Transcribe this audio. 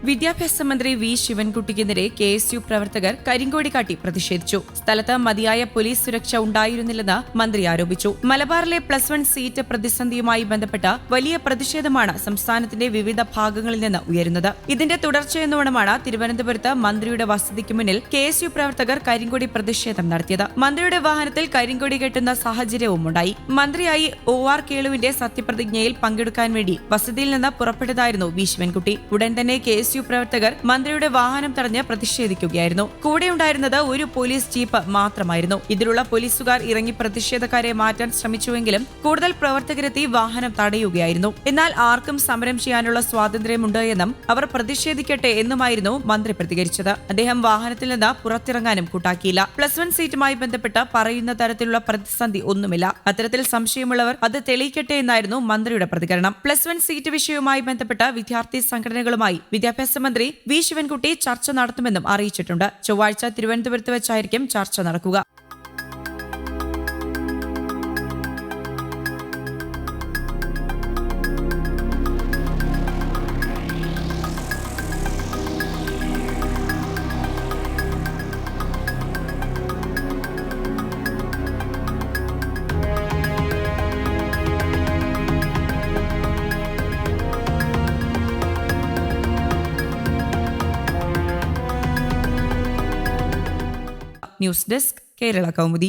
വിദ്യാഭ്യാസ മന്ത്രി V ശിവൻകുട്ടിക്കെതിരെ KSU പ്രവർത്തകർ കരിങ്കോടി കാട്ടി പ്രതിഷേധിച്ചു. സ്ഥലത്ത് മതിയായ പോലീസ് സുരക്ഷ ഉണ്ടായിരുന്നില്ലെന്ന് മന്ത്രി ആരോപിച്ചു. മലബാറിലെ +1 സീറ്റ് പ്രതിസന്ധിയുമായി ബന്ധപ്പെട്ട വലിയ പ്രതിഷേധമാണ് സംസ്ഥാനത്തിന്റെ വിവിധ ഭാഗങ്ങളിൽ നിന്ന് ഉയരുന്നത്. ഇതിന്റെ തുടർച്ചയെന്നോണമാണ് തിരുവനന്തപുരത്ത് മന്ത്രിയുടെ വസതിക്ക് മുന്നിൽ KSU പ്രവർത്തകർ കരിങ്കോടി പ്രതിഷേധം നടത്തിയത്. മന്ത്രിയുടെ വാഹനത്തിൽ കരിങ്കോടി കെട്ടുന്ന സാഹചര്യവും ഉണ്ടായി. മന്ത്രിയായി OR കേളുവിന്റെ സത്യപ്രതിജ്ഞയിൽ പങ്കെടുക്കാൻ വേണ്ടി വസതിയിൽ നിന്ന് പുറപ്പെട്ടതായിരുന്നു വി ശിവൻകുട്ടി. ഉടൻ തന്നെ KSU പ്രവർത്തകർ മന്ത്രിയുടെ വാഹനം തടഞ്ഞ് പ്രതിഷേധിക്കുകയായിരുന്നു. കൂടെയുണ്ടായിരുന്നത് ഒരു പോലീസ് ജീപ്പ് മാത്രമായിരുന്നു. ഇതിലുള്ള പോലീസുകാർ ഇറങ്ങി പ്രതിഷേധക്കാരെ മാറ്റാൻ ശ്രമിച്ചുവെങ്കിലും കൂടുതൽ പ്രവർത്തകരെത്തി വാഹനം തടയുകയായിരുന്നു. എന്നാൽ ആർക്കും സമരം ചെയ്യാനുള്ള സ്വാതന്ത്ര്യമുണ്ട് എന്നും അവർ പ്രതിഷേധിക്കട്ടെ എന്നുമായിരുന്നു മന്ത്രി പ്രതികരിച്ചത്. അദ്ദേഹം വാഹനത്തിൽ നിന്ന് പുറത്തിറങ്ങാനും കൂട്ടാക്കിയില്ല. +1 സീറ്റുമായി ബന്ധപ്പെട്ട് പറയുന്ന തരത്തിലുള്ള പ്രതിസന്ധി ഒന്നുമില്ല. അത്തരത്തിൽ സംശയമുള്ളവർ അത് തെളിയിക്കട്ടെ എന്നായിരുന്നു മന്ത്രിയുടെ പ്രതികരണം. +1 സീറ്റ് വിഷയവുമായി ബന്ധപ്പെട്ട വിദ്യാർത്ഥി സംഘടനകളുമായി വിദ്യാഭ്യാസ മന്ത്രി വി ശിവൻകുട്ടി ചർച്ച നടത്തുമെന്നും അറിയിച്ചിട്ടുണ്ട്. ചൊവ്വാഴ്ച തിരുവനന്തപുരത്ത് വെച്ചായിരിക്കും ചർച്ച നടക്കുക. News desk Kerala Kaumudi.